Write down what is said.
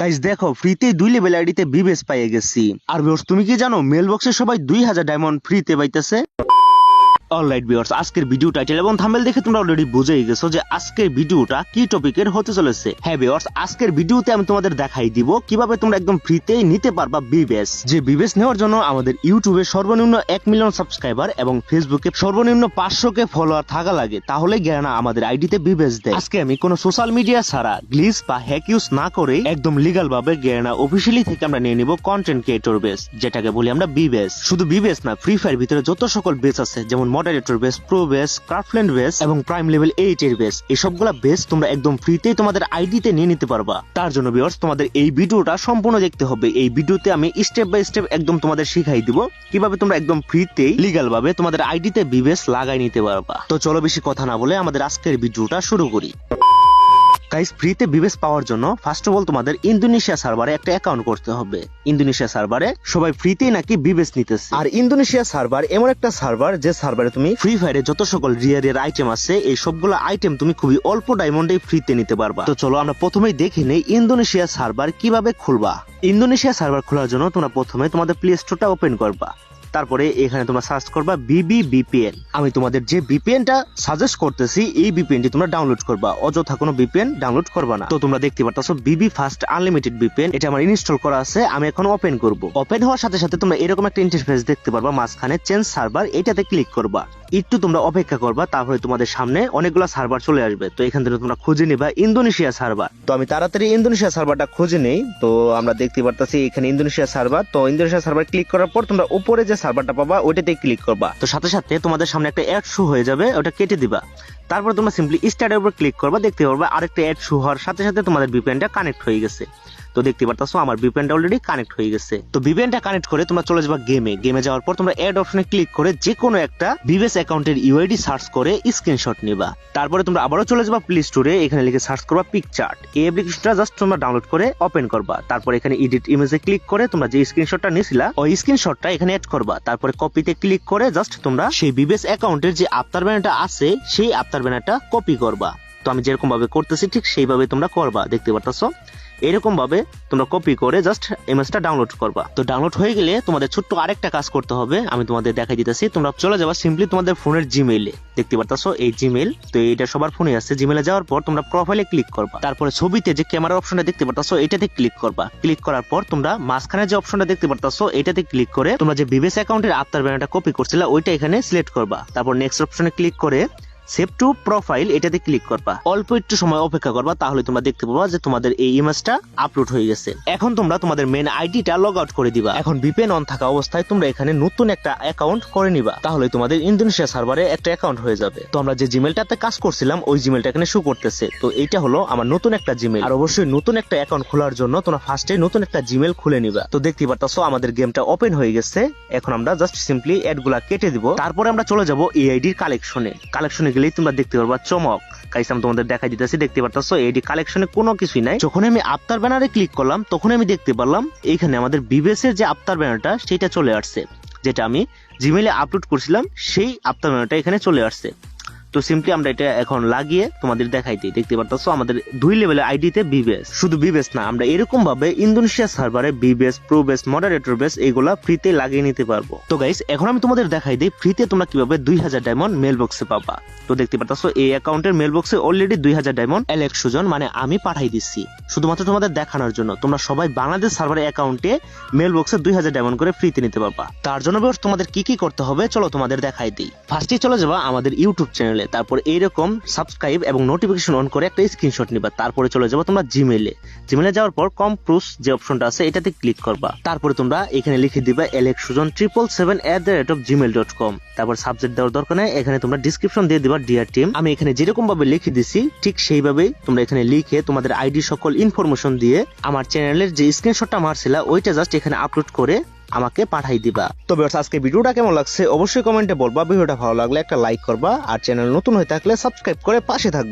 Guys দেখো ফ্রিতে 2 level আইডিতে বিবেস পাইয়ে গেছি। আর ভিউয়ার্স তুমি কি জানো মেল বক্সে সবাই 2000 ডায়মন্ড ফ্রিতে পাইতেছে। অলরাইট ভিউয়ার্স, আজকের ভিডিও টাইটেল এবং থাম্বনেল দেখে তোমরা অলরেডি বুঝেই গেছো যে আজকের ভিডিওটা কি টপিকের হতে চলেছে। হ্যাঁ ভিউয়ার্স, আজকের ভিডিওতে আমি তোমাদের দেখাই দিব কিভাবে তোমরা একদম ফ্রিতে নিতে পারবা বিবেস। যে বিবেস নেওয়ার জন্য আমাদের ইউটিউবে সর্বনিম্ন 1 মিলিয়ন সাবস্ক্রাইবার এবং ফেসবুকে সর্বনিম্ন 500কে ফলোয়ার থাকা লাগে, তাহলে গেরানা আমাদের আইডিতে বিবেস দেয়। আজকে আমি কোনো সোশ্যাল মিডিয়া ছাড়া গ্লিচ বা হ্যাক ইউজ না করে একদম লিগ্যাল ভাবে গেরানা অফিসিয়ালি থেকে আমরা নিয়ে নিব কন্টেন্ট ক্রিয়েটর বেস, যেটাকে বলি আমরা বিবেস। শুধু বিবেস না, ফ্রি ফায়ার ভিতরে যত সকল বেস আছে যেমন moderator base, pro base, craftland base এবং প্রাইম লেভেল 8 এর বেস, এই সবগুলা বেস তোমরা একদম ফ্রিতেই তোমাদের আইডিতে নিয়ে নিতে পারবা। তার জন্য ভিউয়ার্স তোমাদের এই ভিডিওটা সম্পূর্ণ দেখতে হবে। এই ভিডিওতে আমি স্টেপ বাই স্টেপ একদম তোমাদের শিখাই দিব কিভাবে তোমরা একদম ফ্রিতেই লিগ্যাল ভাবে তোমাদের আইডিতে বিবেস লাগাই নিতে পারবা। তো চলো বেশি কথা না বলে আমাদের আজকের ভিডিওটা শুরু করি। গাইস, ফ্রিতে বিবেস পাওয়ার জন্য ফার্স্ট অফ অল তোমাদের ইন্দোনেশিয়া সার্ভারে একটা অ্যাকাউন্ট করতে হবে। ইন্দোনেশিয়া সার্ভারে সবাই ফ্রিতেই নাকি বিবেস নিতেছে। আর ইন্দোনেশিয়া সার্ভার এমন একটা সার্ভার যে সার্ভারে তুমি ফ্রি ফায়ারে যত সকল রিয়ার আইটেম আছে এই সবগুলো আইটেম তুমি খুবই অল্প ডায়মন্ডে ফ্রিতে নিতে পারবা। তো চলো আমরা প্রথমেই দেখে নেই ইন্দোনেশিয়া সার্ভার কিভাবে খুলবা। ইন্দোনেশিয়া সার্ভার খোলার জন্য তোমরা প্রথমে তোমাদের প্লে স্টোরটা ওপেন করবা। তারপরে এখানে তোমরা সার্চ করবা BBVPN। আমি তোমাদের যে VPNটা সাজেস্ট করতেছি এই VPNটি তোমরা ডাউনলোড করবা, অযথা কোনো VPN ডাউনলোড করবা না। তো তোমরা দেখতে পারতাছো BB ফাস্ট আনলিমিটেড VPN, এটা আমার ইনস্টল করা আছে। আমি এখন ওপেন করব। ওপেন হওয়ার সাথে সাথে তোমরা এরকম একটা ইন্টারফেস দেখতে পারবা, মাঝখানে চেঞ্জ সার্ভার, এটাতে ক্লিক করবা। একটু তোমরা অপেক্ষা করবা, তারপরে তোমাদের সামনে অনেকগুলো সার্ভার চলে আসবে। তো এখান থেকে তোমরা খুঁজে নিবা ইন্দোনেশিয়া সার্ভার। তো আমি তাড়াতাড়ি ইন্দোনেশিয়া সার্ভারটা খুঁজে নেই। তো আমরা দেখতে পারতাছি এখানে ইন্দোনেশিয়া সার্ভার। তো ইন্দোনেশিয়া সার্ভার ক্লিক করার পর তোমরা উপরে যে সার্ভারটা পাবা ওইটাতে ক্লিক করবা। তো সাথে সাথে তোমাদের সামনে একটা অ্যাড শো হয়ে যাবে, ওটা কেটে দিবা। তারপর তোমরা সিম্পলি স্টার্টের উপর ক্লিক করবা, দেখতে পারবা আরেকটা অ্যাড শো হওয়ার সাথে সাথে তোমাদের VPNটা কানেক্ট হয়ে গেছে। তো দেখতে পারতাছো আমার VPNটা অলরেডি কানেক্ট হয়ে গেছে। তো VPNটা কানেক্ট করে তোমরা চলে যাবা গেমে যাওয়ার পর তোমরা অ্যাড অপশনে ক্লিক করে যে কোনো একটা বিবেস অ্যাকাউন্টের ইউআইডি সার্চ করে স্ক্রিনশট নিবা। তারপরে তোমরা আবারও চলে যাবা প্লে স্টোরে, এখানে লিখে সার্চ করবা পিকচার্ট। এই অ্যাপ্লিকেশনটা জাস্ট তোমরা ডাউনলোড করে ওপেন করবা। তারপর এখানে এডিট ইমেজে ক্লিক করে তোমরা যে স্ক্রিনশটটা নিছিলা ওই স্ক্রিনশটটা এখানে অ্যাড করবা। তারপরে কপিতে ক্লিক করে জাস্ট তোমরা সেই বিবেস অ্যাকাউন্টের যে আফতার ব্যানারটা আছে সেই আফতার ব্যানারটা কপি করবা। তো আমি যেরকম ভাবে করতেছি ঠিক সেইভাবে তোমরা করবা। দেখতে পারতাছো এরকম ভাবে তোমরা কপি করে জাস্ট ইমেজটা ডাউনলোড করবা। তো ডাউনলোড হয়ে গেলে তোমাদের ছোট্ট আরেকটা কাজ করতে হবে, আমি তোমাদের দেখাই দিতেছি। তোমরা চলে যাবা সিম্পলি তোমাদের ফোনের জিমেইলে। দেখতে পারতাছো এই জিমেইল, তো এটা সবার ফোনে আছে। জিমেইলে যাওয়ার পর তোমরা প্রোফাইলে ক্লিক করবা। তারপরে ছবিতে যে ক্যামেরা অপশনটা দেখতে পারতাছো এটাতে ক্লিক করবা। ক্লিক করার পর তোমরা মাঝখানে যে অপশনটা দেখতে পারতাছো এটাতে ক্লিক করে তোমরা যে বিবেস অ্যাকাউন্টের আফতার ব্যানারটা কপি করছিলা ওইটা এখানে সিলেক্ট করবা। তারপর নেক্সট অপশনে ক্লিক করে সেভ টু প্রোফাইল এটাতে ক্লিক করবা। অল্প একটু সময় অপেক্ষা করবা, তাহলে তোমরা দেখতে পাবা যে তোমাদের এই ইমেজটা আপলোড হয়ে গেছে। এখন তোমরা তোমাদের মেইন আইডিটা লগ আউট করে দিবা। এখন VPN অন থাকা অবস্থায় তোমরা এখানে নতুন একটা অ্যাকাউন্ট করে নিবা, তাহলে তোমাদের ইন্দোনেশিয়া সার্ভারে একটা অ্যাকাউন্ট হয়ে যাবে। তো আমরা যে জিমেলটাতে কাজ করছিলাম ওই জিমেলটা এখানে শো করতেছে। তো এইটা হলো আমার নতুন একটা জিমেল। আর অবশ্যই নতুন একটা অ্যাকাউন্ট খোলার জন্য তোমরা ফার্স্টে নতুন একটা জিমেল খুলে নিবা। তো দেখতে পারতাছো আমাদের গেমটা ওপেন হয়ে গেছে। এখন আমরা জাস্ট সিম্পলি অ্যাডগুলা কেটে দিব। তারপরে আমরা চলে যাব AIDর কালেকশনে গেলেই তোমরা দেখতে পারবা চমক। গাইস, আমি তোমাদের দেখাই দিতেছি। দেখতে পারতাছো AID কালেকশনে কোনো কিছুই নাই। যখন আমি আফতার ব্যানারে ক্লিক করলাম তখন আমি দেখতে পারলাম এইখানে আমাদের বিবেসের যে আফতার ব্যানারটা সেটা চলে আসছে, যেটা আমি জিমেইলে আপলোড করছিলাম সেই আফতার ব্যানারটা এখানে চলে আসছে। তো সিম্পলি আমরা এটা এখন লাগিয়ে তোমাদের দেখাই দিই। দেখতে পারতাছো আমাদের 2 লেভেলের আইডিতে বিবেস। শুধু বিবেস না, আমরা এরকম ভাবে ইন্দোনেশিয়া সার্ভারে বিবেস, প্রো বেস, মডারেটর বেস এগুলা ফ্রিতে লাগিয়ে নিতে পারবো। তো গাইস, এখন আমি তোমাদের দেখাই দিই ফ্রিতে তোমরা কিভাবে 2000 ডায়মন্ড মেল বক্সে পাবা। তো দেখতে পারতাছো এই অ্যাকাউন্টের মেল বক্সে অলরেডি 2000 ডায়মন্ড এলেক্স সুজন মানে আমি পাঠাই দিচ্ছি শুধুমাত্র তোমাদের দেখানোর জন্য। তোমরা সবাই বাংলাদেশ সার্ভারের অ্যাকাউন্টে মেল বক্সে 2000 ডায়মন্ড করে ফ্রিতে নিতে পারবা। তার জন্য তোমাদের কি কি করতে হবে চলো তোমাদের দেখাই দিই। ফার্স্টে চলে যাবা আমাদের ইউটিউব চ্যানেলে। তারপর এইরকম সাবস্ক্রাইব এবং নোটিফিকেশন অন করে একটা স্ক্রিনশট নিবা। তারপরে চলে যাবো তোমরা জিমেইলে যাওয়ার পর কম্প্রোস যে অপশনটা আছে এটাতে ক্লিক করবা। তারপরে তোমরা এখানে লিখে দিবা alexsujon777@gmail.com। তারপর সাবজেক্ট দেওয়ার দরকার নেই, এখানে তোমরা ডেসক্রিপশন দিয়ে দিবা ডিয়ার টিম। আমি এখানে যেরকম ভাবে লিখে দিছি ঠিক সেইভাবেই তোমরা এখানে লিখে তোমাদের আইডি সকল ইনফরমেশন দিয়ে আমার চ্যানেলের যে স্ক্রিনশটটা মারছিলা ওইটা জাস্ট এখানে আপলোড করে আমাকে পাঠাই দিবা। তো ভিউয়ার্স, আজকে ভিডিওটা কেমন লাগছে অবশ্যই কমেন্টে বলবা। ভিডিওটা ভালো লাগলে একটা লাইক করবা, আর চ্যানেল নতুন হয়ে থাকলে সাবস্ক্রাইব করে পাশে থাকবে।